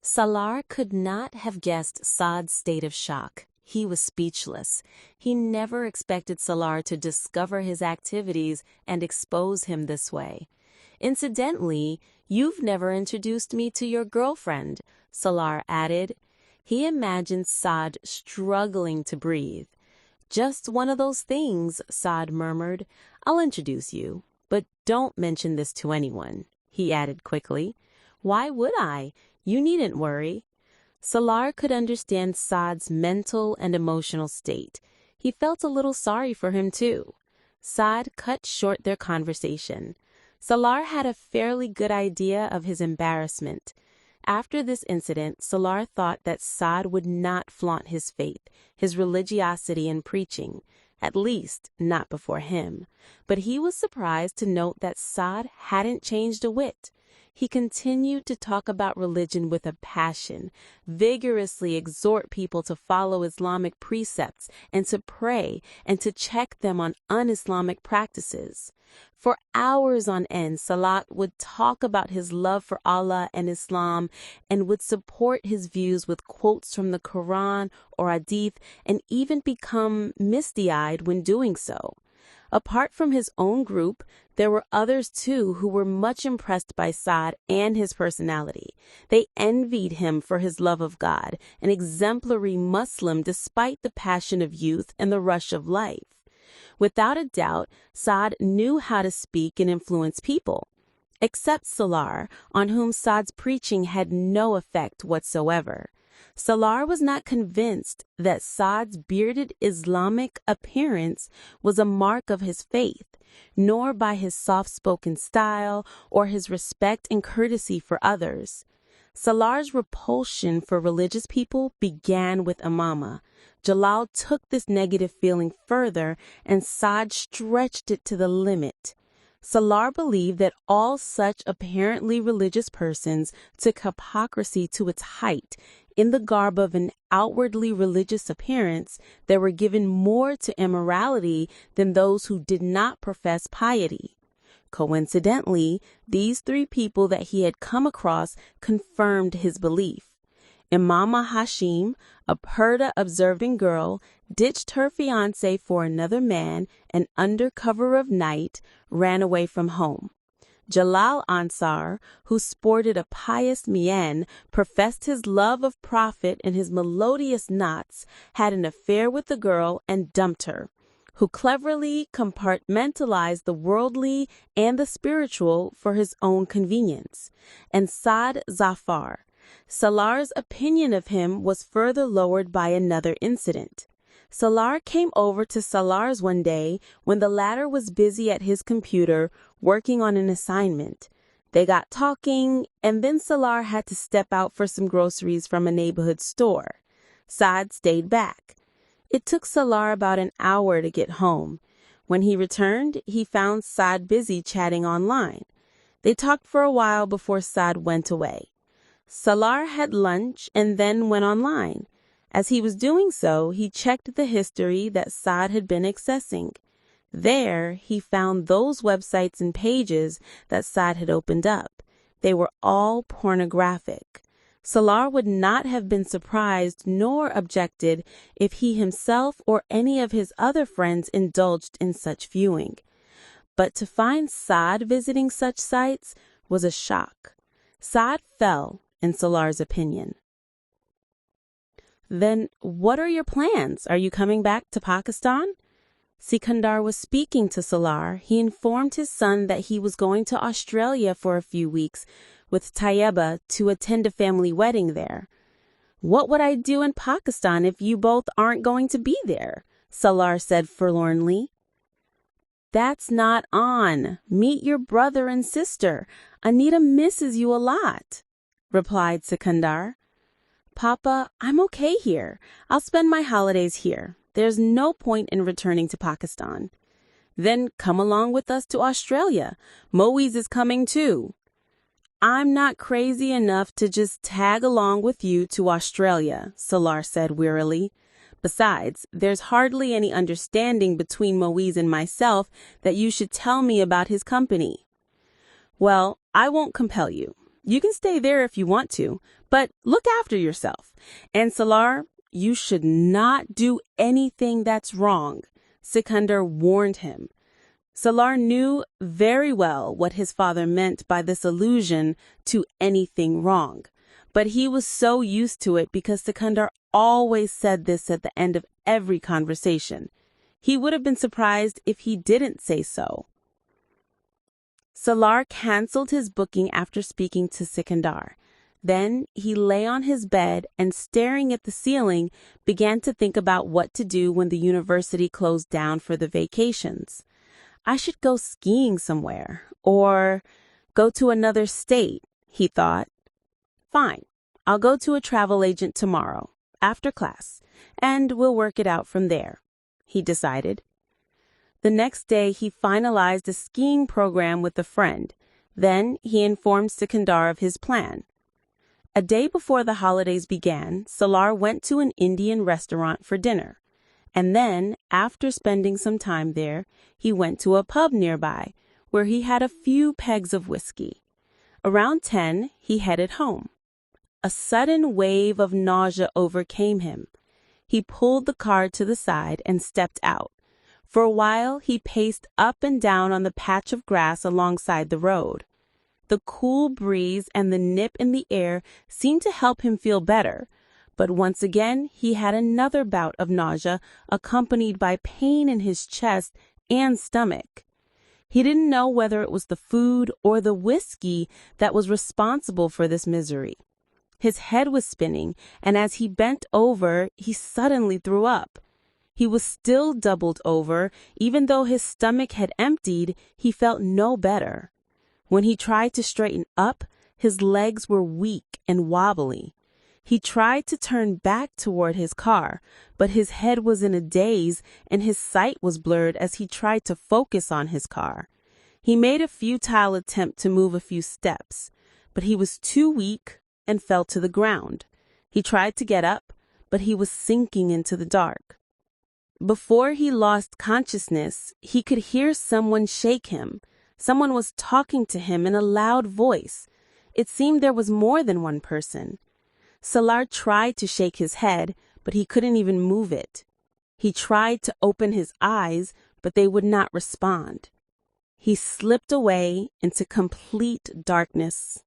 Salar could not have guessed Saad's state of shock. He was speechless. He never expected Salar to discover his activities and expose him this way. "Incidentally, you've never introduced me to your girlfriend," Salar added. He imagined Saad struggling to breathe. "Just one of those things," Saad murmured. "I'll introduce you, but don't mention this to anyone," he added quickly. "Why would I? You needn't worry." Salar could understand Saad's mental and emotional state. He felt a little sorry for him, too. Saad cut short their conversation. Salar had a fairly good idea of his embarrassment. After this incident, Salar thought that Saad would not flaunt his faith, his religiosity in preaching, at least not before him. But he was surprised to note that Saad hadn't changed a whit. He continued to talk about religion with a passion, vigorously exhort people to follow Islamic precepts and to pray and to check them on un-Islamic practices. For hours on end, Salat would talk about his love for Allah and Islam and would support his views with quotes from the Quran or Hadith and even become misty-eyed when doing so. Apart from his own group, there were others too who were much impressed by Saad and his personality. They envied him for his love of God, an exemplary Muslim despite the passion of youth and the rush of life. Without a doubt, Saad knew how to speak and influence people, except Salar, on whom Saad's preaching had no effect whatsoever. Salar was not convinced that Saad's bearded Islamic appearance was a mark of his faith, nor by his soft-spoken style or his respect and courtesy for others. Salar's repulsion for religious people began with Imama. Jalal took this negative feeling further, and Saad stretched it to the limit. Salar believed that all such apparently religious persons took hypocrisy to its height. In the garb of an outwardly religious appearance, they were given more to immorality than those who did not profess piety. Coincidentally, these three people that he had come across confirmed his belief. Imama Hashim, a Purdah-observing girl, ditched her fiancé for another man and under cover of night ran away from home. Jalal Ansar, who sported a pious mien, professed his love of Prophet in his melodious knots, had an affair with the girl and dumped her, who cleverly compartmentalized the worldly and the spiritual for his own convenience. And Saad Zafar. Salar's opinion of him was further lowered by another incident. Salar came over to Salar's one day when the latter was busy at his computer working on an assignment. They got talking, and then Salar had to step out for some groceries from a neighborhood store. Saad stayed back. It took Salar about an hour to get home. When he returned, he found Saad busy chatting online. They talked for a while before Saad went away. Salar had lunch and then went online. As he was doing so, he checked the history that Saad had been accessing. There, he found those websites and pages that Saad had opened up. They were all pornographic. Salar would not have been surprised nor objected if he himself or any of his other friends indulged in such viewing. But to find Saad visiting such sites was a shock. Saad fell, in Salar's opinion. "Then what are your plans? Are you coming back to Pakistan?" Sikandar was speaking to Salar. He informed his son that he was going to Australia for a few weeks with Tayyeba to attend a family wedding there. "What would I do in Pakistan if you both aren't going to be there?" Salar said forlornly. "That's not on. Meet your brother and sister. Anita misses you a lot," replied Sikandar. "Papa, I'm okay here. I'll spend my holidays here. There's no point in returning to Pakistan." "Then come along with us to Australia. Moise is coming too." "I'm not crazy enough to just tag along with you to Australia," Salar said wearily. "Besides, there's hardly any understanding between Moise and myself that you should tell me about his company." "Well, I won't compel you. You can stay there if you want to, But look after yourself. And Salar, you should not do anything that's wrong, Sikandar warned him. Salar knew very well what his father meant by this allusion to anything wrong, but he was so used to it because Sikandar always said this at the end of every conversation. He would have been surprised if he didn't say so. Salar canceled his booking after speaking to Sikandar. Then he lay on his bed and, staring at the ceiling, began to think about what to do when the university closed down for the vacations. I should go skiing somewhere, or go to another state, he thought. Fine, I'll go to a travel agent tomorrow, after class, and we'll work it out from there, he decided. The next day he finalized a skiing program with a friend. Then he informed Sikandar of his plan. A day before the holidays began, Salar went to an Indian restaurant for dinner. And then, after spending some time there, he went to a pub nearby, where he had a few pegs of whiskey. Around 10, he headed home. A sudden wave of nausea overcame him. He pulled the car to the side and stepped out. For a while, he paced up and down on the patch of grass alongside the road. The cool breeze and the nip in the air seemed to help him feel better. But once again, he had another bout of nausea, accompanied by pain in his chest and stomach. He didn't know whether it was the food or the whiskey that was responsible for this misery. His head was spinning, and as he bent over, he suddenly threw up. He was still doubled over. Even though his stomach had emptied, he felt no better. When he tried to straighten up, his legs were weak and wobbly. He tried to turn back toward his car, but his head was in a daze and his sight was blurred as he tried to focus on his car. He made a futile attempt to move a few steps, but he was too weak and fell to the ground. He tried to get up, but he was sinking into the dark. Before he lost consciousness, he could hear someone shake him. Someone was talking to him in a loud voice. It seemed there was more than one person. Salar tried to shake his head, but he couldn't even move it. He tried to open his eyes, but they would not respond. He slipped away into complete darkness.